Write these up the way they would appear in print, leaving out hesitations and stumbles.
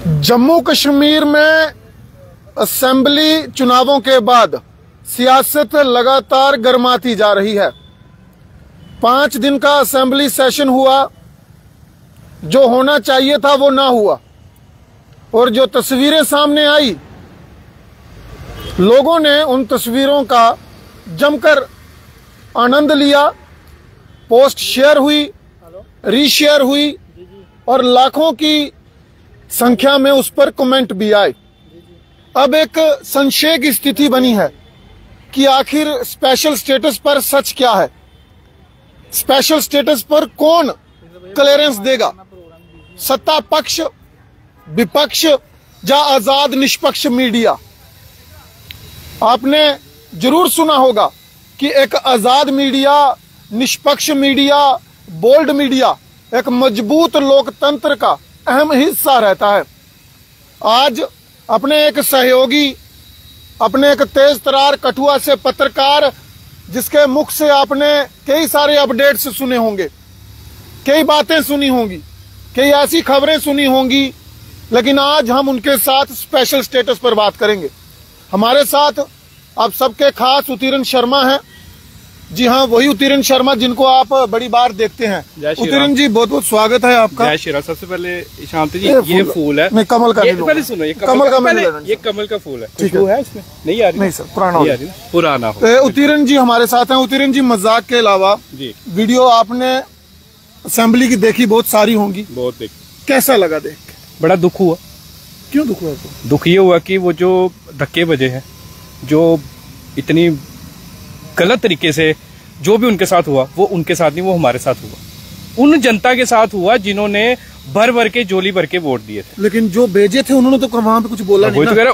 जम्मू कश्मीर में असेंबली चुनावों के बाद सियासत लगातार गर्माती जा रही है। 5 दिन का असेंबली सेशन हुआ, जो होना चाहिए था वो ना हुआ, और जो तस्वीरें सामने आई, लोगों ने उन तस्वीरों का जमकर आनंद लिया। पोस्ट शेयर हुई, रीशेयर हुई और लाखों की संख्या में उस पर कमेंट भी आए। अब एक संशय की स्थिति बनी है कि आखिर स्पेशल स्टेटस पर सच क्या है, स्पेशल स्टेटस पर कौन क्लियरेंस देगा, सत्ता पक्ष, विपक्ष या आजाद निष्पक्ष मीडिया। आपने जरूर सुना होगा कि एक आजाद मीडिया, निष्पक्ष मीडिया, बोल्ड मीडिया एक मजबूत लोकतंत्र का अहम हिस्सा रहता है। आज अपने एक सहयोगी, अपने एक तेज तरार कठुआ से पत्रकार, जिसके मुख से आपने कई सारे अपडेट्स सुने होंगे, कई बातें सुनी होंगी, कई ऐसी खबरें सुनी होंगी, लेकिन आज हम उनके साथ स्पेशल स्टेटस पर बात करेंगे। हमारे साथ आप सबके खास उत्तीर्ण शर्मा हैं। जी हाँ, वही उत्तीर्ण शर्मा जिनको आप बड़ी बार देखते हैं। उत्तीर्ण जी, बहुत बहुत स्वागत है आपका। जय श्री राम। सबसे पहले शांति जी, ये फूल है, मैं कमल का पहले सुनो, ये कमल का ये कमल का फूल है। खुशबू है इसमें? नहीं आ रही? नहीं सर, पुराना हो। उत्तीर्ण जी हमारे साथ हैं। उत्तीर्ण जी, मजाक के अलावा जी वीडियो आपने असेंबली की देखी, बहुत सारी होंगी, बहुत देखी। कैसा लगा देख के? बड़ा दुख हुआ। क्यों दुख हुआ? तो दुख ये हुआ कि वो जो धक्के बजे हैं, जो इतनी गलत तरीके से जो भी उनके साथ हुआ, वो उनके साथ नहीं, वो हमारे साथ हुआ। उन जनता के साथ हुआ जिन्होंने भर भर के, जोली भर के वोट दिए थे। लेकिन जो भेजे थे उन्होंने तो वहां पे कुछ बोला नहीं। तो कह रहा,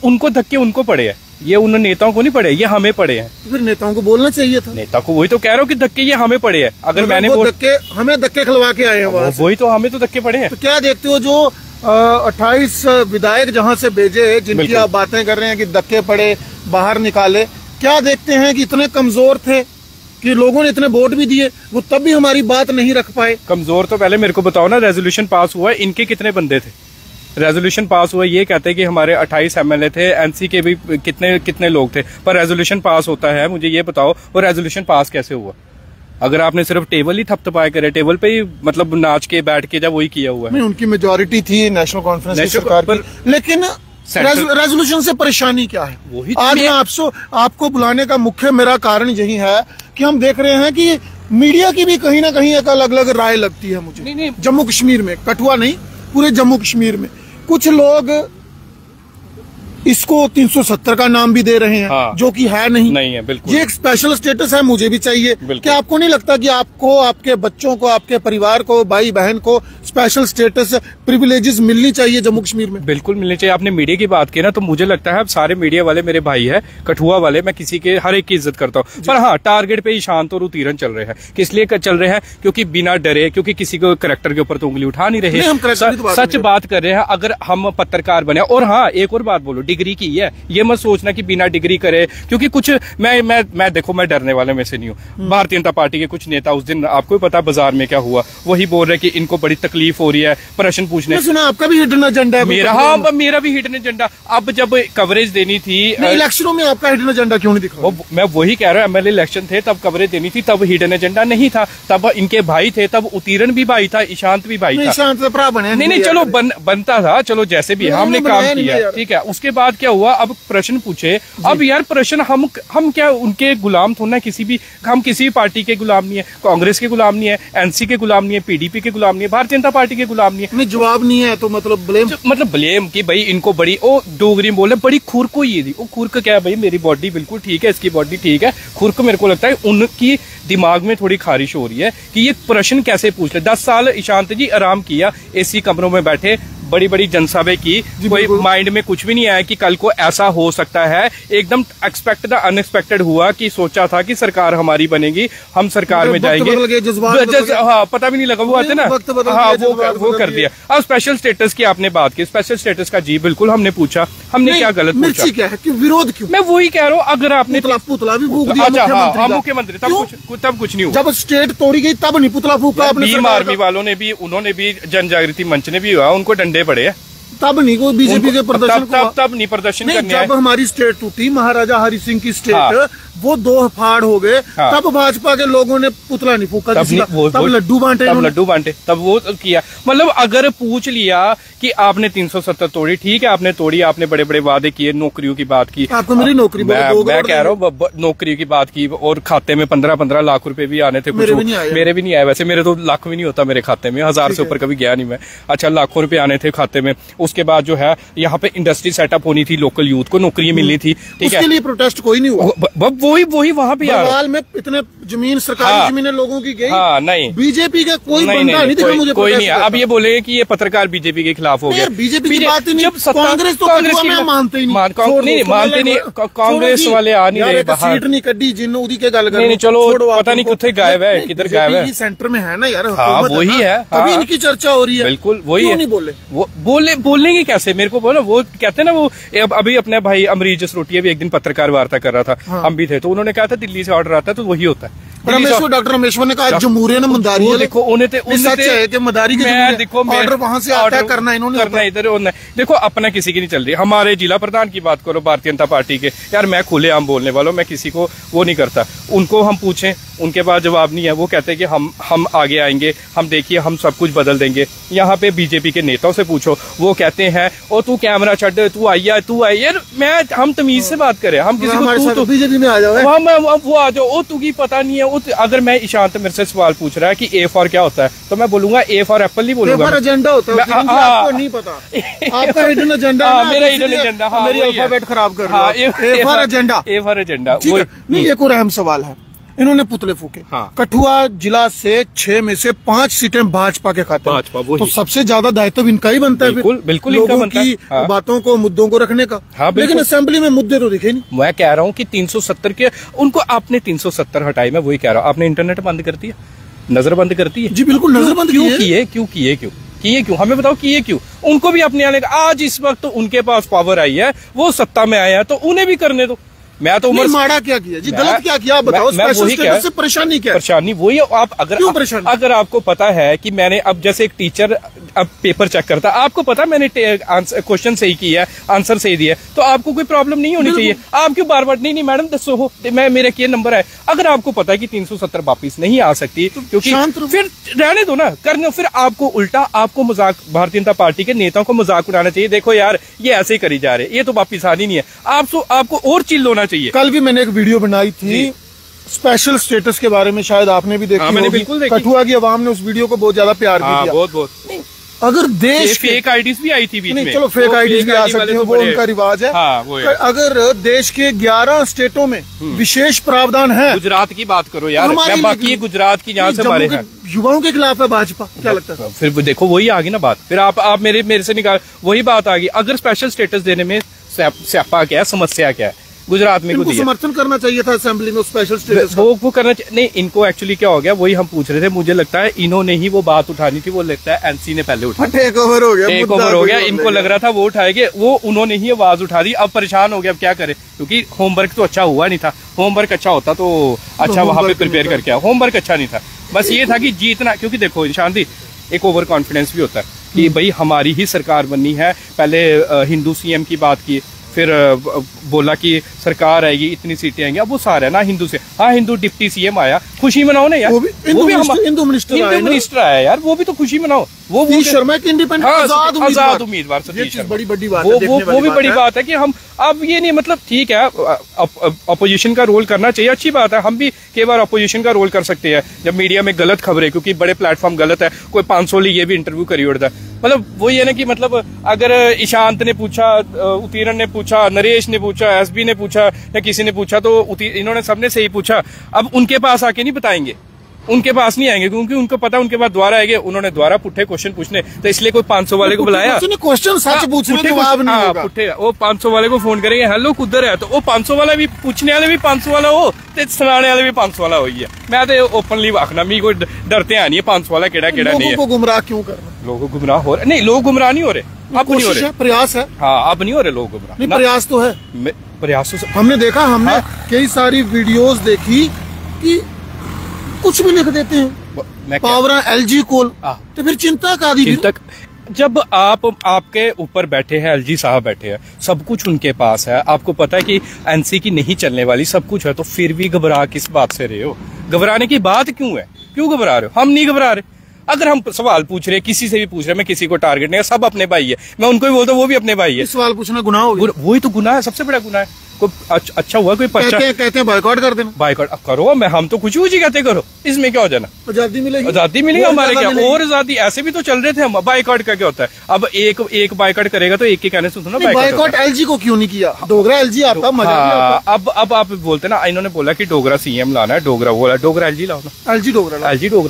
उनको धक्के उनको पड़े हैं, ये उन नेताओं को नहीं पड़े, ये हमें पड़े हैं। तो फिर नेताओं को बोलना चाहिए था। नेता को वही तो कह रहा हूँ कि धक्के ये हमें पड़े हैं। अगर मैंने हमें धक्के खिलवा के आए हैं वही तो, हमें तो धक्के पड़े हैं। तो क्या देखते हो, जो 28 विधायक जहाँ से भेजे, जिनकी आप बातें कर रहे हैं कि धक्के पड़े, बाहर निकाले, क्या देखते हैं कि इतने कमजोर थे कि लोगों ने इतने वोट भी दिए, वो तब भी हमारी बात नहीं रख पाए? कमजोर तो पहले मेरे को बताओ ना, रेजोल्यूशन पास हुआ है, इनके कितने बंदे थे? रेजोल्यूशन पास हुआ, ये कहते हैं कि हमारे 28 एमएलए थे, एनसी के भी कितने लोग थे, पर रेजोल्यूशन पास होता है। मुझे ये बताओ, वो रेजोल्यूशन पास कैसे हुआ? अगर आपने सिर्फ टेबल ही थपथपाए करे, टेबल पे ही मतलब नाच के बैठ के जब वही किया हुआ है। उनकी मेजोरिटी थी नेशनल कॉन्फ्रेंस की सरकार की, लेकिन रेजोल्यूशन से परेशानी क्या है? वही आज मैं आपको बुलाने का मुख्य मेरा कारण यही है कि हम देख रहे हैं कि मीडिया की भी कहीं ना कहीं एक अलग अलग राय लगती है मुझे। नहीं। जम्मू कश्मीर में, कठुआ नहीं, पूरे जम्मू कश्मीर में कुछ लोग इसको 370 का नाम भी दे रहे हैं। हाँ। जो कि है नहीं है, बिल्कुल। ये एक स्पेशल स्टेटस है, मुझे भी चाहिए। क्या आपको नहीं लगता कि आपको, आपके बच्चों को, आपके परिवार को, भाई बहन को स्पेशल स्टेटस, प्रिविलेजेस मिलनी चाहिए जम्मू कश्मीर में? बिल्कुल मिलनी चाहिए। आपने मीडिया की बात की ना, तो मुझे लगता है अब सारे मीडिया वाले मेरे भाई है, कठुआ वाले, मैं किसी के हर एक की इज्जत करता हूँ, पर हाँ, टारगेट पे ईशांत और उत्तीर्ण चल रहे हैं। किस लिए चल रहे हैं? क्योंकि बिना डरे, क्योंकि किसी को करेक्टर के ऊपर तो उंगली उठा नहीं रहे, सच बात कर रहे हैं। अगर हम पत्रकार बने, और हाँ, एक और बात बोलो, डिग्री की है, ये मत सोचना कि बिना डिग्री करे, क्योंकि कुछ मैं देखो, मैं डरने वाले में से नहीं हूँ। भारतीय जनता पार्टी के कुछ नेता, उस दिन आपको भी पता बाजार में क्या हुआ, वही बोल रहे कि इनको बड़ी तकलीफ हो रही है प्रश्न पूछने। सुना आपका भी हिडन एजेंडा है? मेरा भी हिडन एजेंडा। अब जब कवरेज देनी थी इलेक्शनों में, आपका हिडन एजेंडा क्यों नहीं दिखा? मैं वही कह रहा हूँ, एमएलए इलेक्शन थे तब कवरेज देनी थी, तब हिडन एजेंडा नहीं था। तब इनके भाई थे, तब उत्तीर्ण भी भाई था, ईशांत भी भाई था। ईशांत भरा बने नहीं, चलो बनता था, चलो जैसे भी हमने काम किया, ठीक है। उसके बाद क्या हुआ? अब प्रश्न पूछे। अब यार प्रश्न, हम क्या उनके गुलाम थोड़ा ना, किसी भी पार्टी के गुलाम नहीं है, कांग्रेस के गुलाम नहीं है, एनसी के गुलाम नहीं है, पीडीपी के गुलाम नहीं है, भारतीय जनता पार्टी के गुलाम नहीं है। जवाब नहीं है तो मतलब ब्लेम कि भाई इनको बड़ी, ओ डोगरी बोले, बड़ी खुरक हुई है। वो खुरक क्या है भाई? मेरी बॉडी बिल्कुल ठीक है, इसकी बॉडी ठीक है। खुरक मेरे को लगता है उनकी दिमाग में थोड़ी खारिश हो रही है कि ये प्रश्न कैसे पूछ ले। 10 साल ईशांत जी आराम किया, एसी कमरों में बैठे, बड़ी बड़ी जनसभा की, कोई माइंड में कुछ भी नहीं आया कि कल को ऐसा हो सकता है। एकदम एक्सपेक्टेड अनएक्सपेक्टेड हुआ कि सोचा था कि सरकार हमारी बनेगी, हम सरकार में जाएंगे, हाँ, पता भी नहीं लगा, वो आते ना, हाँ, वो कर दिया। अब स्पेशल स्टेटस की आपने बात की, स्पेशल स्टेटस का जी बिल्कुल हमने पूछा, हमने क्या गलत पूछा? क्या है कि विरोध क्यों? मैं वही कह रहा हूँ, अगर आपने पुतला भी फूक दिया, मुख्यमंत्री, तब कुछ नहीं हुआ। जब स्टेट तोड़ी गई तब नहीं पुतला फूका आपने? आर्मी वालों ने भी, उन्होंने भी, जन जागृति मंच ने भी हुआ, उनको डंडे पड़े हैं। तब नहीं कोई बीजेपी के प्रदर्शन तब नहीं प्रदर्शन नहीं, करने आए। जब हमारी स्टेट टूटी, महाराजा हरि सिंह की स्टेट, हाँ। वो दो फाड़ हो गए, हाँ। तब भाजपा के लोगों ने पुतला नहीं फूका किसी का, तब लड्डू बांटे, तब लड्डू बांटे, तब वो किया। मतलब अगर पूछ लिया कि आपने 370 तोड़ी, ठीक है आपने तोड़ी, आपने बड़े बड़े वादे किए, नौकरियों की बात की, आपको मेरी नौकरी, मैं कह रहा हूँ नौकरी की बात की, और खाते में 15-15 लाख रुपए भी आने थे, मेरे भी नहीं आए वैसे, मेरे तो लाख भी नहीं होता मेरे खाते में, 1000 से ऊपर कभी गया नहीं मैं। अच्छा, लाखों रुपए आने थे खाते में। उसके बाद जो है यहाँ पे इंडस्ट्री सेटअप होनी थी, लोकल यूथ को नौकरी मिलनी थी, ठीक है, उसके लिए प्रोटेस्ट कोई नहीं हुआ। वही वहां पे बंगाल में इतने जमीन, सरकारी जमीनें लोगों की गई, हाँ, नहीं बीजेपी का कोई बंदा नहीं दिखा मुझे, कोई नहीं। अब ये बोले कि ये पत्रकार बीजेपी के खिलाफ हो गया, बीजेपी की बात ही नहीं, कांग्रेस तो मानते ही नहीं, कांग्रेस वाले आ नहीं रहे बाहर, सीट नहीं कड्डी जिन्हों उदी के गल नहीं, चलो पता नहीं कितने गायब है, किधर गायब है, सेंटर में है ना यार, हाँ वही है, तभी इनकी चर्चा हो रही है, बिल्कुल वही है। नहीं बोले, वो बोलेंगे कैसे, मेरे को बोलो, वो कहते हैं ना, वो अभी अपने भाई अमरीश जसरोटिया भी एक दिन पत्रकार वार्ता कर रहा था, हम भी थे, तो उन्होंने कहा था दिल्ली से ऑर्डर आता है तो वही होता है। डॉक्टर रमेश्वर ने कहा जमहूरियत ने मदारी है, देखो सच है कि मदारी की ऑर्डर वहां से आता है, करना इन्होंने, करना इधर, देखो अपना किसी की नहीं चल रही। हमारे जिला प्रधान की बात करो भारतीय जनता पार्टी के, यार मैं खुलेआम बोलने वाला हूँ, मैं किसी को वो नहीं करता, उनको हम पूछें उनके पास जवाब नहीं है, वो कहते हैं कि हम आगे आएंगे, हम देखिए हम सब कुछ बदल देंगे। यहाँ पे बीजेपी के नेताओं से पूछो, वो कहते हैं ओ तू कैमरा छड़, तू आई यार, हम तमीज से बात करें, हम किसी को बीजेपी में आ जाओ, वो आ जाओ, ओ तू की पता नहीं है। अगर मैं ईशांत मेरे से सवाल पूछ रहा है कि ए फॉर क्या होता है, तो मैं बोलूंगा ए फॉर एप्पल नहीं बोलूंगा, एजेंडा होता है, आपको नहीं पता, आपका हिडन एजेंडा, मेरा हिडन एजेंडा, मेरी अल्फाबेट खराब कर रहा है, A for agenda, A for agenda. नहीं, एक और अहम सवाल है, इन्होंने पुतले फूके, हाँ। कठुआ जिला से 6 में से 5 सीटें भाजपा के खाते में, तो सबसे ज्यादा दायित्व इनका ही बनता है, बिल्कुल लोगों की बातों को, मुद्दों को रखने का, हाँ, लेकिन असेंबली में मुद्दे तो दिखे नहीं। मैं कह रहा हूँ कि 370 के उनको आपने 370 हटाई, मैं वही कह रहा हूँ, आपने इंटरनेट बंद कर दिया, नजर बंद कर दी है जी, बिल्कुल नजर बंद क्यों हमें बताओ किए क्यों? उनको भी अपने आने का, आज इस वक्त तो उनके पास पावर आई है, वो सत्ता में आए हैं, तो उन्हें भी करने दो। मैं तो माड़ा क्या किया जी, गलत क्या किया, बताओ, स्पेशल स्टेटस से परेशानी क्या? परेशानी वही है, आप अगर आपको पता है कि मैंने, अब जैसे एक टीचर अब पेपर चेक करता, आपको पता मैंने क्वेश्चन सही किया है, आंसर सही दिया, तो आपको कोई प्रॉब्लम नहीं होनी चाहिए। आप क्यों बार बार नहीं मैडम दसो हो, मैं मेरा क्या नंबर है, अगर आपको पता है कि 370 वापिस नहीं आ सकती, क्योंकि फिर रहने दो ना, करने, फिर आपको उल्टा, आपको मजाक, भारतीय जनता पार्टी के नेताओं को मजाक उड़ाना चाहिए, देखो यार ये ऐसे ही करी जा रहे, ये तो वापिस आनी नहीं है, आपको और चिल होना चाहिए। कल भी मैंने एक वीडियो बनाई थी स्पेशल स्टेटस के बारे में, शायद आपने भी देखी, मैंने बिल्कुल देखी। कठुआ की आवाम ने उस वीडियो को बहुत ज्यादा प्यार दिया, बहुत। अगर देश फेक आईडीज भी आई थी बीच में, चलो फेक आईडीज भी आ सकती है, वो उनका रिवाज है, हाँ, वो है। अगर देश के 11 स्टेटों में विशेष प्रावधान है, गुजरात की बात करो यार, मैं बाकी गुजरात की जहाँ से हमारे हैं, युवाओं के खिलाफ है भाजपा, क्या लगता है? फिर देखो वही आ गई ना बात, फिर आप मेरे से निकाल, वही बात आ गई। अगर स्पेशल स्टेटस देने में स्यापा क्या है, समस्या क्या है, गुजरात में इनको समर्थन करना चाहिए था असेंबली में स्पेशल स्टेटस, वो करना चाहिए। नहीं, इनको एक्चुअली क्या हो गया, वही हम पूछ रहे थे, मुझे लगता है इन्होंने ही वो बात उठानी थी, वो लगता है एनसी ने पहले उठाया, टेक ओवर हो गया, इनको लग रहा था वो उठाएंगे, वो उन्होंने ही आवाज उठा दी, अब परेशान हो गया, अब क्या करे, क्योंकि होमवर्क तो अच्छा हुआ नहीं था, होमवर्क अच्छा होता तो अच्छा वहां पे प्रिपेयर करके, होमवर्क अच्छा नहीं था, बस ये था कि जीतना, क्योंकि देखो शांति, एक ओवर कॉन्फिडेंस भी होता है कि भाई हमारी ही सरकार बननी है, पहले हिंदू सीएम की बात की, फिर बोला कि सरकार आएगी, इतनी सीटें आएंगी, अब वो सारा है ना हिंदू से, हाँ हिंदू डिप्टी सीएम आया, खुशी मनाओ ना यार, वो भी हिंदू मिनिस्टर आया यार, वो भी तो खुशी मनाओ, वो शर्मा की इंडिपेंडेंट आजाद उम्मीदवार, बड़ी बड़ी बात है, वो भी बड़ी बात है कि हम, अब ये नहीं, मतलब ठीक है अपोजिशन का रोल करना चाहिए, अच्छी बात है, हम भी कई बार अपोजिशन का रोल कर सकते हैं जब मीडिया में गलत खबरें, क्योंकि बड़े प्लेटफॉर्म गलत है, कोई 500 लिए भी इंटरव्यू करी उड़ता है, मतलब वो ये ना कि मतलब अगर ईशांत ने पूछा, उत्तीर्ण ने पूछा, नरेश ने पूछा, एसबी ने पूछा, या किसी ने पूछा, तो इन्होंने सबने सही पूछा, अब उनके पास आके नहीं बताएंगे, उनके पास नहीं आएंगे, क्योंकि उनको पता उनके पास द्वारा आएंगे, उन्होंने द्वारा पुट्ठे क्वेश्चन पूछने, तो इसलिए कोई 500 वाले को बुलाया, क्वेश्चन सच पूछने जवाब नहीं होगा, पुट्ठे, वो 500 वाले को फोन करेंगे, हेलो कुधर है, तो वो 500 वाला भी, पूछने वाले भी 500 वाला हो, ते सुनाने वाले भी 500 वाला हो ही है। मैं तो ओपनली आखना, मी कोई डरते है नहीं 500 वाला केड़ा केड़ा नहीं है, लोगों को गुमराह क्यों करना, लोगों गुमराह हो रहे, नहीं लोग गुमराह नहीं हो रहे, अब नहीं हो रहे, प्रयास है, हाँ अब नहीं हो रहे लोग गुमराह, नहीं प्रयास तो है, प्रयासों से हमने देखा, हमने कई सारी वीडियोस देखी कि कुछ भी लिख देते हैं, पावर LG कोल, तो फिर चिंता का जब आपके ऊपर बैठे हैं एलजी साहब बैठे हैं, सब कुछ उनके पास है, आपको पता है कि एनसी की नहीं चलने वाली, सब कुछ है, तो फिर भी घबरा किस बात से रहे हो? घबराने की बात क्यों है? क्यों घबरा रहे हो? हम नहीं घबरा रहे। अगर हम सवाल पूछ रहे, किसी से भी पूछ रहे, मैं किसी को टारगेट नहीं, सब अपने भाई है, मैं उनको भी बोलता हूँ वो भी अपने भाई है। सवाल पूछना गुनाह हो गया? वही तो गुनाह है, सबसे बड़ा गुनाह है। अच्छा हुआ कोई कहते हैं बाइकआउट कर देना। बाइकआउट करो, हम तो कुछ ही कहते करो, इसमें क्या हो जाना? आजादी मिलेगी, आजादी मिलेगी हमारे क्या और आजादी? ऐसे भी तो चल रहे थे हम। बाइकआउट का क्या होता है? अब एक बाइकआउट करेगा तो एक के कहने से सुनो बाइकआउट एलजी को क्यों नहीं किया? डोगरा एलजी आता मजा नहीं आता। अब आप बोलते ना, इन्होंने बोला कि डोगरा सीएम लाना है, डोगरा बोला, डोगरा एलजी लाओ ना, एलजी डोगरा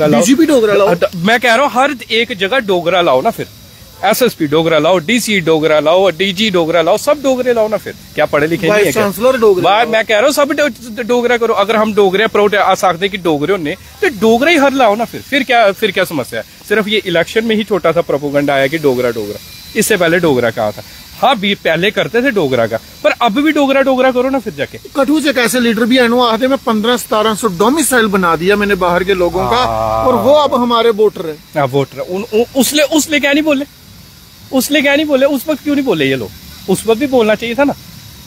लाओ, बीजेपी डोगरा लाओ। मैं कह रहा हूँ हर एक जगह डोगरा लाओ ना, फिर एसएसपी डोगरा लाओ, डीसी डोगरा लाओ, डीजी डोगरा लाओ, सब डोगरे लाओ ना। फिर क्या पढ़े लिखे नहीं है क्या? मैं कह रहा हूँ सब डोगरा करो। अगर हम डोगरे प्राउड आ सकते कि डोगरे ने, तो डोगरा ही हर लाओ ना। फिर क्या समस्या है? सिर्फ ये इलेक्शन में ही छोटा सा प्रोपोगंडा आया कि डोगरा, इससे पहले डोगरा कहा था। हाँ भी पहले करते थे डोगरा का, पर अब भी डोगरा करो ना फिर जाके। कठुआ से कैसे लीडर भी एनो आते में 1500-1700 डोमिसाइल बना दिया मैंने बाहर के लोगों का, और वो अब हमारे वोटर है। वोटर उसने क्या नहीं बोले? उसने क्या नहीं बोले? उस वक्त क्यों नहीं बोले ये लोग? उस वक्त भी बोलना चाहिए था ना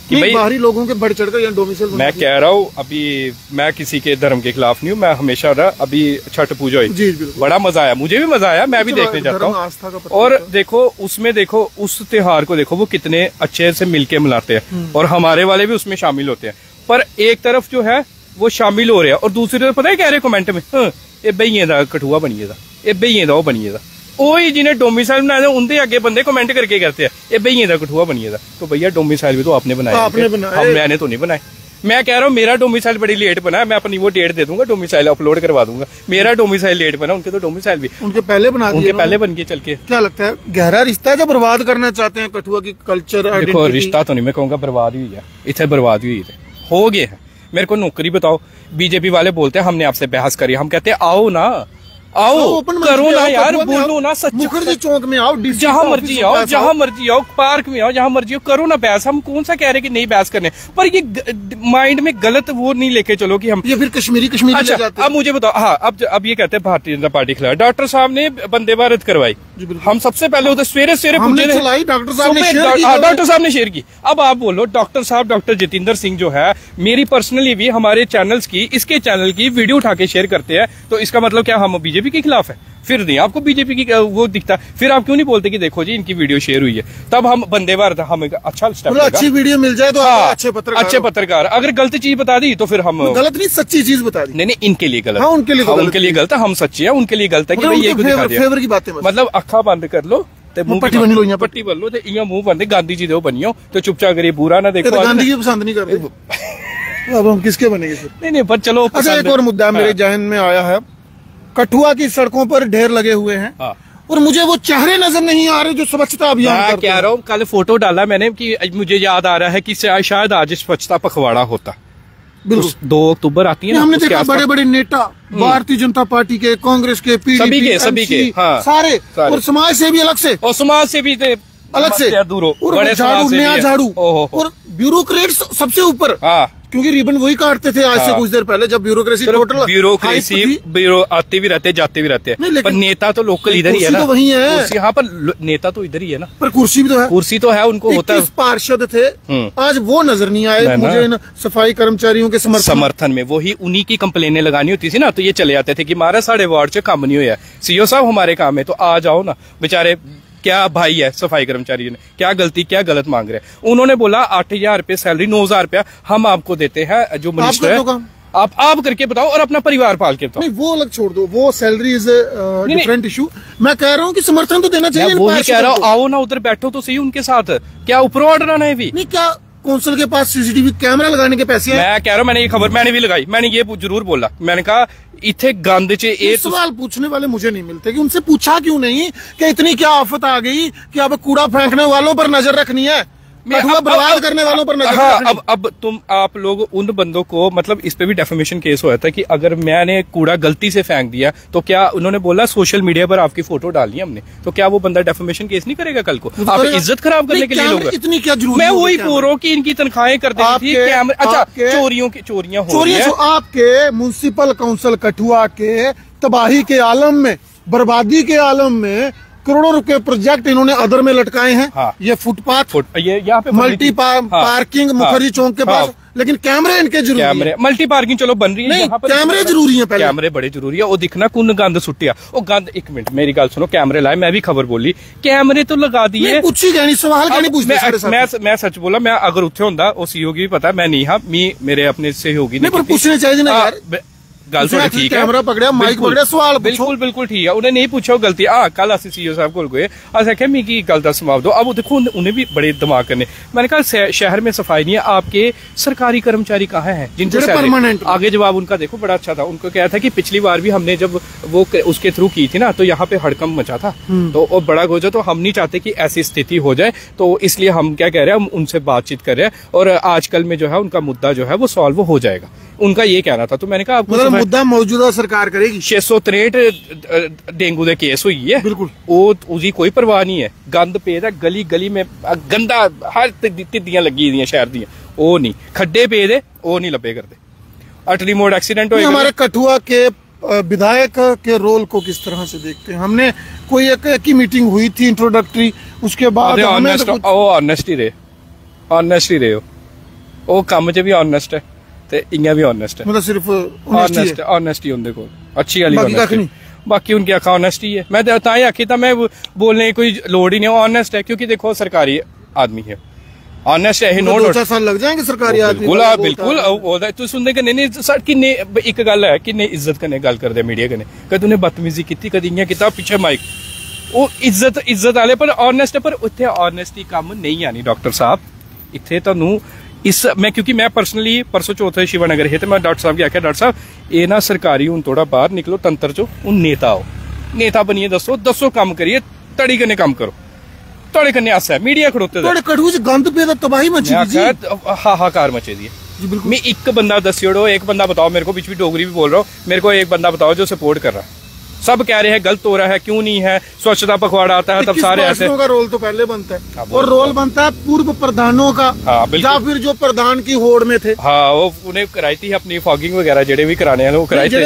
कि भाई बाहरी लोगों के बढ़ चढ़कर यहाँ डोमिसाइल। मैं कह रहा हूँ, अभी मैं किसी के धर्म के खिलाफ नहीं हूँ, मैं हमेशा अभी छठ पूजा हुई, बड़ा मजा आया, मुझे भी मजा आया, मैं भी देखने जाता हूँ। और देखो उसमें, देखो उस त्योहार को देखो वो कितने अच्छे से मिलके मनाते हैं, और हमारे वाले भी उसमें शामिल होते हैं। पर एक तरफ जो है वो शामिल हो रहे हैं, और दूसरी तरफ पता है कह रहे कमेंट में, ये बइये दा कठुआ बनिए दा, ये बइये दा वो बनिए दा। ओही जिन्हें डोमिसाइल बनाया उनके आगे बंदे कमेंट करके कहते हैं ये भैया दा कठुआ बनिए दा। तो भैया डोमिसाइल भी तो आपने बनाया, मैंने तो नहीं बनाए। मैं कह रहा हूँ मेरा डोमिसाइल बड़ी लेट बना, मैं अपनी वो डेट दे दूंगा, डोमिसाइल अपलोड करवा दूंगा। मेरा डोमिसाइल लेट बना, उनके तो डोमिसाइल भी उनके पहले बना दिए, उनके पहले बन के चल के। क्या लगता है गहरा रिश्ता है जो बर्बाद करना चाहते हैं कठुआ की कल्चर? देखो रिश्ता तो नहीं मैं कहूँगा बर्बाद हुई है, इतने बर्बाद हुई हो गए हैं। मेरे को नौकरी बताओ। बीजेपी वाले बोलते हैं हमने आपसे बहस करी, हम कहते हैं आओ ना, आओ करो ना यार, बोलो ना सच। मुखर्जी चौक में आओ, जहां मर्जी आओ, जहां मर्जी आओ, पार्क में आओ, जहां मर्जी आओ, करो ना बहस। हम कौन सा कह रहे कि नहीं बहस करने, पर ये माइंड में गलत वो नहीं लेके चलो कि हम ये फिर कश्मीरी अच्छा अब मुझे बताओ। हाँ अब ये कहते हैं भारतीय जनता पार्टी खिलाफ। डॉक्टर साहब ने वंदे भारत करवाई, हम सबसे पहले उधर सवेरे पूछे, डॉक्टर साहब ने शेयर की। अब आप बोलो डॉक्टर साहब, डॉक्टर जितेंद्र सिंह जो है, मेरी पर्सनली भी हमारे चैनल्स की, इसके चैनल की वीडियो उठा के शेयर करते हैं, तो इसका मतलब क्या हम बीजेपी के खिलाफ है? फिर नहीं आपको बीजेपी की वो दिखता, फिर आप क्यों नहीं बोलते कि देखो जी इनकी वीडियो शेयर हुई है, तब हम वंदे भारत हम अच्छा स्टेप, अच्छी वीडियो मिल जाए तो अच्छे पत्रकार। अगर गलत चीज बता दी तो फिर हम गलत नहीं, सच्ची चीज बता दी। नहीं इनके लिए गलत, उनके लिए गलत है, हम सच्चे हैं, उनके लिए गलत है कि भाई ये फेवर की बातें, मतलब अखा बंद कर लो, पट्टी बन लो, इं मुंह बंद, गांधी जी दो बनियो तो चुपचाप करिए, बुरा ना देखो। गांधी जी पसंद नहीं करते, अब हम किसके बनेंगे? नहीं पर चलो। अच्छा एक और मुद्दा मेरे जहन में आया है, कठुआ की सड़कों पर ढेर लगे हुए हैं, और मुझे वो चेहरे नजर नहीं आ रहे जो स्वच्छता अभियान करते हैं। कह रहा हूँ कल फोटो डाला मैंने कि मुझे याद आ रहा है कि शायद आज स्वच्छता पखवाड़ा होता। 2 अक्टूबर आती है ना, हमने देखा बड़े बड़े नेता भारतीय जनता पार्टी के, कांग्रेस के, पीडीपी, सभी के सारे, और समाज से भी अलग से, और समाज से भी अलग से, बड़े झाड़ू, नया झाड़ू, और ब्यूरोक्रेट्स सबसे ऊपर, क्योंकि रिबन वही काटते थे आज से कुछ देर पहले, जब ब्यूरोक्रेसी ब्यूरो आते भी रहते जाते भी रहते हैं, पर नेता तो लोकल इधर ही है ना, तो वही है। यहाँ पर नेता तो इधर ही है ना, पर कुर्सी भी तो है, कुर्सी तो है, उनको होता है। पार्षद थे आज वो नजर नहीं आए मुझे इन सफाई कर्मचारियों के समर्थन में। वही उन्हीं की कंप्लेनें लगानी होती थी ना, तो ये चले जाते थे कि हमारा 3.5 वार्ड से काम नहीं हुआ, सीओ साहब हमारे काम है, तो आ जाओ ना। बेचारे क्या भाई है सफाई कर्मचारी ने, क्या गलती क्या गलत मांग रहे हैं? उन्होंने बोला 8,000 रुपये सैलरी, 9,000 रुपया हम आपको देते हैं, जो मिनिस्टर है आप करके बताओ और अपना परिवार पाल के बताओ। नहीं वो अलग छोड़ दो, वो सैलरी इज डिफरेंट इशू। मैं कह रहा हूँ कि समर्थन तो देना चाहिए। वो कह रहा हूँ आओ ना उधर बैठो तो सही उनके साथ, क्या ऊपर ऑर्डर आना है भी नहीं, क्या कौंसिल के पास सीसीटीवी कैमरा लगाने के पैसे हैं? मैं कह रहा हूँ, मैंने ये खबर मैंने भी लगाई, मैंने ये जरूर बोला, मैंने कहा इथे गंद च एक सवाल पूछने वाले मुझे नहीं मिलते कि उनसे पूछा क्यों नहीं कि इतनी क्या आफत आ गई कि अब कूड़ा फेंकने वालों पर नजर रखनी है, बर्बाद करने वालों पर नजर। हाँ अब आप लोग उन बंदों को, मतलब इस पे भी डेफेमेशन केस हुआ था कि अगर मैंने कूड़ा गलती से फेंक दिया तो क्या, उन्होंने बोला सोशल मीडिया पर आपकी फोटो डाली हमने, तो क्या वो बंदा डेफेमेशन केस नहीं करेगा कल को? आप इज्जत खराब करने के लिए लोग, इतनी क्या जरूरत? मैं वही बोल रहा हूँ कि इनकी तनख्वाहें कर देती थी कैमरे। अच्छा चोरियां हो रही है आपके म्युनिसिपल काउंसिल कठुआ के तबाही के आलम में, बर्बादी के आलम में करोड़ों रुपए प्रोजेक्ट इन्होंने अदर में लटकाए हैं। हाँ। ये फुटपाथ, ये यहाँ पे मल्टी पार्किंग मुखर्जी चौक के पास, लेकिन कैमरे इनके जरूरी है। कैमरे मल्टी पार्किंग चलो बन रही है, नहीं, यहाँ पर कैमरे जरूरी है पहले। कैमरे बड़े जरूरी है। वो दिखना कौन गंद सुटिया, वो गंद, एक मिनट मेरी गल सुनो, कैमरे लाए, मैं भी खबर बोली, कैमरे तो लगा दिए, पूछी गया नहीं, सवाल क्या नहीं पूछते। मैं सच बोला, मैं अगर उत्थे होंदा वो सीईओ की भी पता, मैं नहीं, हाँ मेरे अपने सहयोगी ने पूछने चाहिए ना यार, गल थोड़ी ठीक है, कैमरा पकड़िया, माइक पकड़िया, सवाल बिल्कुल बिल्कुल ठीक है। उन्हें नहीं पूछा गलती, कल अस सीईओ साहब को गए, अस आख्या मिगी गल दा जवाब दो। अब देखो उन्हें भी बड़े दिमाग करने, मैंने कहा शहर में सफाई नहीं है, आपके सरकारी कर्मचारी कहाँ हैं जिनको परमानेंट? आगे जवाब उनका देखो बड़ा अच्छा था, उनको क्या था कि पिछली बार भी हमने जब वो उसके थ्रू की थी ना, तो यहाँ पे हड़कंप मचा था, तो वो बड़ा हो जाए, तो हम नहीं चाहते कि ऐसी स्थिति हो जाए, तो इसलिए हम क्या कह रहे हैं, हम उनसे बातचीत कर रहे हैं, और आजकल में जो है उनका मुद्दा जो है वो सॉल्व हो जाएगा, उनका ये कहना था। तो मैंने कहा आपको मुद्दा मौजूदा सरकार करेगी। 663 डेंगू के केस हुई है, बिल्कुल उसकी कोई परवाह नहीं है, गंद पेद है गली गली में, गंदा हर तिद्दियां लगी दियां शहर दियां, वो नहीं, खड्डे पेद है वो नहीं लबे करते। अटली मोड़ एक्सीडेंट हुआ। हमारे कठुआ के विधायक के रोल को किस तरह से देखते हैं? हमने कोई एक ही मीटिंग हुई थी इंट्रोडक्टरी, उसके बाद ऑनेस्ट ही रहे, वो काम च भी ऑनेस्ट है ते इयां भी ऑनेस्ट है, मतलब सिर्फ ऑनेस्टी उनके कोल अच्छी वाली, बाकी उनकी अखा ऑनेस्टी है। मैं तां ही आखी, मैं बोलने की कोई लोड़ ही नहीं, ऑनेस्ट है, क्योंकि देखो सरकारी आदमी है, ऑनेस्ट है, नो 2-4 साल लग जाएंगे सरकारी आदमी। बिल्कुल तू सुनते कन्ने नहीं सर, किन्ने एक गल है किन्ने इज्जत कन्ने गल करदे मीडिया कन्ने, कदे उन्हें बदतमीजी की, कदी इयां कीता, पीछे माइक, वो इज्जत वाले पर ऑनेस्ट है, पर उत्थे ऑनेस्टी कम नहीं आनी डॉक्टर साहब, इत्थे तुहानू इस मैं, क्योंकि मैं पर्सनली परसों चौथे शिवानगर है, तो मैं डॉक्टर साहब की आख्या, डॉक्टर साहब ये ना सरकारी हूं थोड़ा बाहर निकलो तंत्र चो, हूं नेता हो, नेता बनिए, दसो काम करिए, तड़ी कन्ने काम करो, तोड़े कन्ने आसा है मीडिया खड़ोते कठुआ च गंद पे तबाही मची दी, हाहाकार मचे दी है। मैं एक बंदा दस्योड़ो, एक बंदा बताओ मेरे को, बीच भी डोगरी भी बोल रहा हूँ, मेरे को एक बंदा बताओ जो सपोर्ट कर रहा है, सब कह रहे हैं गलत हो रहा है, क्यों नहीं है, स्वच्छता पखवाड़ा आता है तब सारे ऐसे का रोल तो पहले बनता है, और रोल बनता है पूर्व प्रधानों का, या फिर जो प्रधान की होड़ में थे, हाँ वो उन्हें कराई थी अपनी फॉगिंग वगैरह जेडे भी कराने हैं वो कराई थे,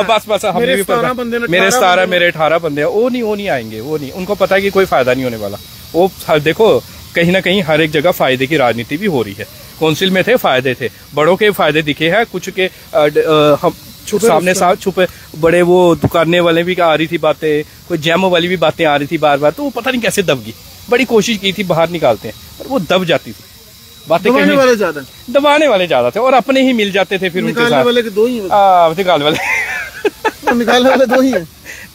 बस हमने भी पता, मेरे 17 मेरे 18 बंदे हैं, वो नहीं आएंगे, वो नहीं, उनको पता है कि कोई फायदा नहीं होने वाला। वो देखो कहीं ना कहीं हर एक जगह फायदे की राजनीति भी हो रही है, काउंसिल में थे फायदे थे, बड़ों के फायदे दिखे हैं, कुछ के हम सामने साथ छुपे बड़े वो दुकानें वाले भी आ रही थी बातें, कोई जैम वाली भी बातें आ रही थी बार बार, तो वो पता नहीं कैसे दब गई, बड़ी कोशिश की थी बाहर निकालते हैं, पर वो दब जाती थी बातें, दबाने वाले ज्यादा थे, और अपने ही मिल जाते थे, फिर उनके साथ वाले दो ही निकालने वाले दो ही है।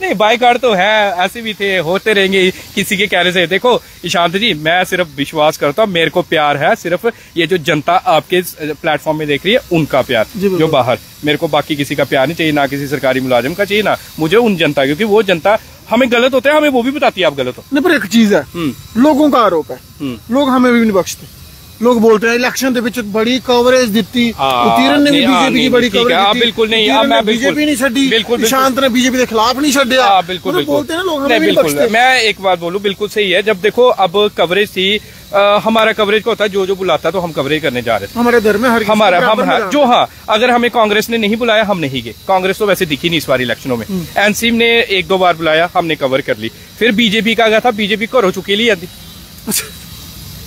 नहीं बाइकाट तो है, ऐसे भी थे, होते रहेंगे किसी के कहने से। देखो ईशांत जी, मैं सिर्फ विश्वास करता हूँ, मेरे को प्यार है सिर्फ ये जो जनता आपके प्लेटफॉर्म में देख रही है उनका प्यार, जो बाहर, मेरे को बाकी किसी का प्यार नहीं चाहिए, ना किसी सरकारी मुलाजिम का चाहिए, ना मुझे उन जनता, क्योंकि वो जनता हमें गलत होते हैं, हमें वो भी बताती है आप गलत हो। नहीं, पर एक चीज है, लोगों का आरोप है, लोग हमें भी नहीं बख्शते, लोग बोलते हैं इलेक्शन के बीच बड़ी कवरेज दी, उतीरन ने भी बीजेपी की बड़ी कवरेज दी, बिल्कुल नहीं, मैं बीजेपी नहीं छड़ी, शांत ने बीजेपी के खिलाफ नहीं छड़िया, बिल्कुल बोलते हैं लोग, हमें भी नहीं बख्शते। मैं एक बात बोलूं, बिल्कुल सही है, जब देखो अब कवरेज थी, हमारा कवरेज को होता है जो बुलाता है तो हम कवरेज करने जा रहे थे, हमारे घर में हम जो, हाँ अगर हमें कांग्रेस ने नहीं बुलाया हम नहीं गए, कांग्रेस तो वैसे दिखी नहीं इस बार इलेक्शनों में, एनसीएम ने 1-2 बार बुलाया, हमने कवर कर ली, फिर बीजेपी का गया था, बीजेपी घरों चुकी ली आती,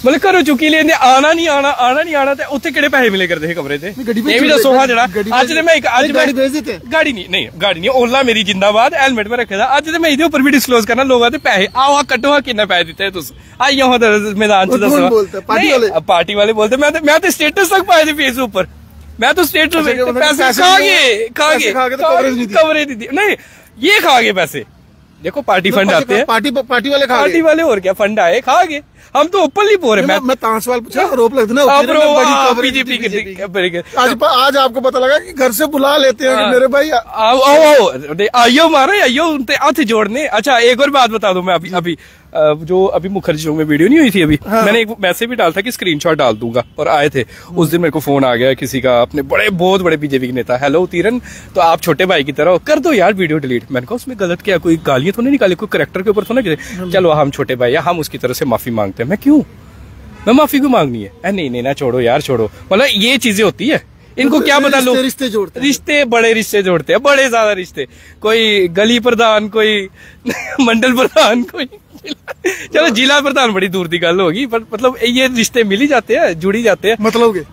मतलब घरों चुकी लेंदे, आना नहीं आना ते उत्थे किहड़े पैसे मिले करदे कमरे ते, ये भी दसो हां जड़ा अज ते मैं आज गाड़ी भेज देते, गाड़ी नहीं ओला मेरी जिंदाबाद, हेलमेट में रखे दा, अज ते मैं इहदे ऊपर भी डिस्क्लोज करना, लोगों दे पैसे आओ कट्टो हां किन्ने पैसे दित्ते तुस आई हो मैदान च दसो, पार्टी वाले बोलते मैं तो स्टेटस तक पाए थे फेसबुक पर, मैं तो स्टेटस पैसे खा गए कवरेज दी, नहीं ये खा गए पैसे, देखो पार्टी फंड आते हैं, पार्टी वाले और क्या फंड आए खा गए, हम तो ओपनली बोल रहे हैं। मैं सवाल पूछा, आरोप लगता है बीजेपी के, आज आपको पता लगा कि घर से बुला लेते हैं कि मेरे भाई आइयो मारो आइयो हाथ जोड़ने। अच्छा एक और बात बता दो, मैं अभी जो अभी मुखर्जी चौक में वीडियो नहीं हुई थी अभी, मैंने एक मैसेज भी डाला था कि स्क्रीनशॉट डाल दूंगा, और आए थे उस दिन, मेरे को फोन आ गया किसी का, अपने बहुत बड़े बीजेपी के नेता, हेलो तीरन, तो आप छोटे भाई की तरह कर दो यार वीडियो डिलीट। मैंने कहा उसमें गलत क्या, कोई गालियां तो नहीं निकाली, कोई करेक्टर के ऊपर तो नहीं, चलो हम छोटे भाई, हम उसकी तरफ से माफी मांगते हैं। मैं क्यों, मैं माफी क्यों मांगनी है? नहीं ना छोड़ो यार छोड़ो, मतलब ये चीजें होती है, इनको क्या पता लोग रिश्ते जोड़ते हैं। रिश्ते बड़े रिश्ते जोड़ते हैं, बड़े ज्यादा रिश्ते, कोई गली प्रधान, कोई मंडल प्रधान, कोई चलो जिला प्रधान बड़ी दूर की गल होगी, पर मतलब ये रिश्ते मिल ही जाते हैं, जुड़ ही जाते हैं। मतलब के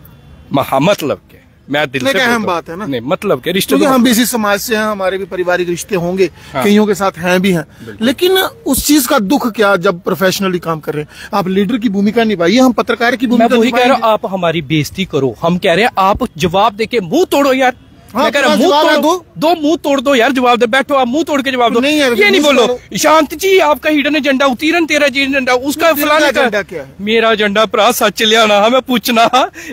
मतलब के मैं दिल से अहम बात है ना, नहीं मतलब के रिश्ते, हम भी इसी समाज से हैं, हमारे भी पारिवारिक रिश्ते होंगे, हाँ। कईयों के साथ हैं भी हैं, लेकिन उस चीज का दुख क्या जब प्रोफेशनली काम कर रहे हैं। आप लीडर की भूमिका निभाइए, हम पत्रकार की भूमिका मैं वही कह रहा हूँ, निभाएंगे। आप हमारी बेइज्जती करो, हम कह रहे हैं आप जवाब देके मुंह तोड़ो यार। हाँ, मैं कह रहा हूं, जवाब मुंह दो। तोड़ो, दो मुंह तोड़ दो यार, जवाब दे, बैठो आप मुंह तोड़ के जवाब दो। नहीं यार, ये नहीं मुंह बोलो तोड़ो। शांत जी आपका हिडन एजेंडा, उतीरन तेरा जी एजेंडा, उसका तेरा फलाने एजेंडा का क्या है? मेरा एजेंडा भरा सच लियाना, हमें पूछना,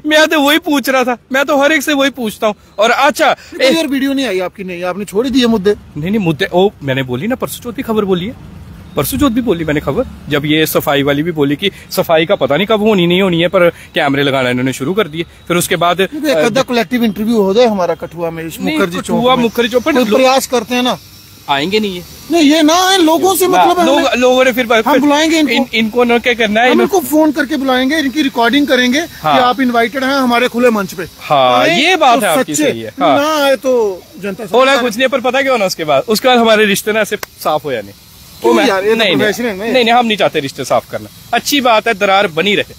मैं तो वही पूछ रहा था, मैं तो हर एक से वही पूछता हूँ। और अच्छा यार वीडियो नहीं आई आपकी, नहीं आपने छोड़ दिए मुद्दे। नहीं मुद्दे, ओ मैंने बोली ना परसों चौथ भी खबर बोली है, परसों चौथ भी बोली मैंने खबर, जब ये सफाई वाली भी बोली कि सफाई का पता नहीं कब होनी नहीं होनी है, पर कैमरे लगाना इन्होंने शुरू कर दिए। फिर उसके बाद कलेक्टिव इंटरव्यू हो जाए हमारा कठुआ में, मुखर्जी चौक पर प्रयास करते हैं ना, आएंगे नहीं है, नहीं ये ना है, लोगों से मतलब है, लोगों ने फिर हम बुलाएंगे इनको ना क्या करना है, हम इनको फोन करके बुलाएंगे, इनकी रिकॉर्डिंग करेंगे हाँ। कि आप इनवाइटेड हैं हमारे खुले मंच पे। हाँ ये बात है आपकी सही है, हाँ। ना आए तो जनता होना कुछ नहीं, पर पता क्या होना उसके बाद हमारे रिश्ते ना ऐसे साफ हो जाने। नहीं हम नहीं चाहते रिश्ते साफ करना, अच्छी बात है, दरार बनी रहे,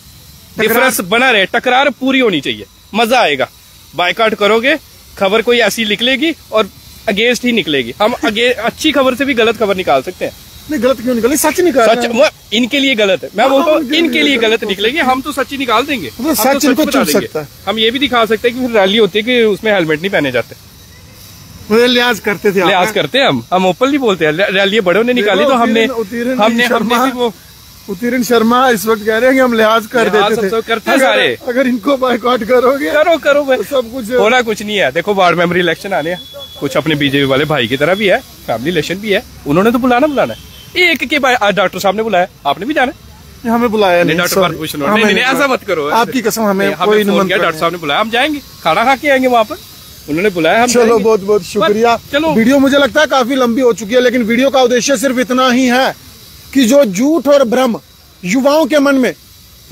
डिफरेंस बना रहे, टकरार पूरी होनी चाहिए, मजा आएगा। बायकॉट करोगे, खबर कोई ऐसी निकलेगी और अगेंस्ट ही निकलेगी। हम अच्छी खबर से भी गलत खबर निकाल सकते हैं। नहीं गलत क्यों निकले, सच निकाल, सच इनके लिए गलत है, मैं बोलता हूँ इनके लिए गलत निकलेगी, हम तो सच ही निकाल देंगे, सच इनको चुप सकता है। हम ये भी दिखा सकते हैं कि फिर रैली होती है कि उसमें हेलमेट नहीं पहने जाते, लिहाज करते थे, लिहाज करते हैं हम ओपन नहीं बोलते हैं। रैली बड़ों ने निकाली तो हमने वो उत्तीर्ण शर्मा इस वक्त कह रहे हैं कि हम लिहाज कर देते थे, करते हैं सारे। अगर इनको बायकॉट करोगे, करो तो सब कुछ होना कुछ नहीं है। देखो वार्ड मेंबर इलेक्शन आने हैं, कुछ अपने बीजेपी वाले भाई की तरह भी है, फैमिली इलेक्शन भी है, उन्होंने तो बुलाना है। एक के डॉक्टर साहब ने बुलाया, आपने भी जाना है, हमें बुलाया नहीं, नहीं ऐसा मत करो, आपकी कसम हमें कोई डॉक्टर साहब ने बुलाया, हम जाएंगे, खाना खा के आएंगे वहाँ पर, उन्होंने बुलाया, हम चलो बहुत बहुत शुक्रिया। चलो वीडियो मुझे लगता है काफी लंबी हो चुकी है, लेकिन वीडियो का उद्देश्य सिर्फ इतना ही है कि जो झूठ और भ्रम युवाओं के मन में,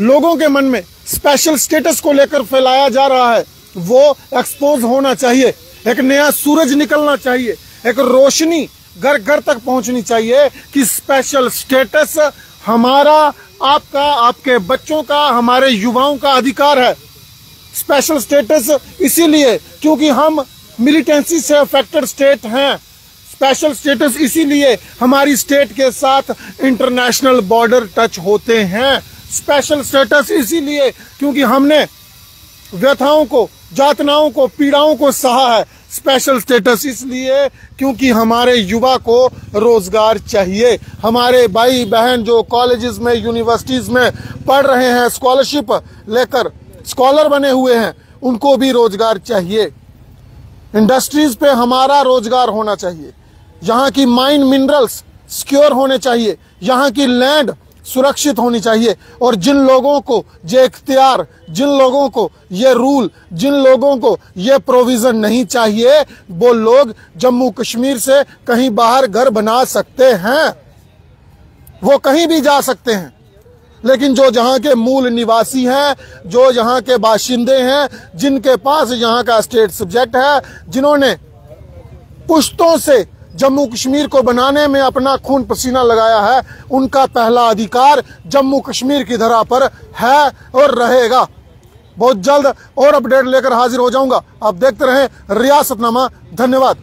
लोगों के मन में स्पेशल स्टेटस को लेकर फैलाया जा रहा है, वो एक्सपोज होना चाहिए। एक नया सूरज निकलना चाहिए, एक रोशनी घर घर तक पहुंचनी चाहिए कि स्पेशल स्टेटस हमारा, आपका, आपके बच्चों का, हमारे युवाओं का अधिकार है। स्पेशल स्टेटस इसीलिए क्योंकि हम मिलिटेंसी से अफेक्टेड स्टेट हैं। स्पेशल स्टेटस इसीलिए हमारी स्टेट के साथ इंटरनेशनल बॉर्डर टच होते हैं। स्पेशल स्टेटस इसीलिए क्योंकि हमने व्यथाओं को, यातनाओं को, पीड़ाओं को सहा है। स्पेशल स्टेटस इसलिए क्योंकि हमारे युवा को रोजगार चाहिए। हमारे भाई बहन जो कॉलेजेस में, यूनिवर्सिटीज में पढ़ रहे हैं, स्कॉलरशिप लेकर स्कॉलर बने हुए हैं, उनको भी रोजगार चाहिए। इंडस्ट्रीज पे हमारा रोजगार होना चाहिए। यहाँ की माइन मिनरल्स सिक्योर होने चाहिए, यहाँ की लैंड सुरक्षित होनी चाहिए। और जिन लोगों को ये इख्तियार, जिन लोगों को ये रूल, जिन लोगों को ये प्रोविजन नहीं चाहिए, वो लोग जम्मू कश्मीर से कहीं बाहर घर बना सकते हैं, वो कहीं भी जा सकते हैं। लेकिन जो जहां के मूल निवासी हैं, जो यहाँ के बाशिंदे हैं, जिनके पास यहाँ का स्टेट सब्जेक्ट है, जिन्होंने पुश्तों से जम्मू कश्मीर को बनाने में अपना खून पसीना लगाया है, उनका पहला अधिकार जम्मू कश्मीर की धरा पर है और रहेगा। बहुत जल्द और अपडेट लेकर हाजिर हो जाऊंगा। आप देखते रहें रियासतनामा। धन्यवाद।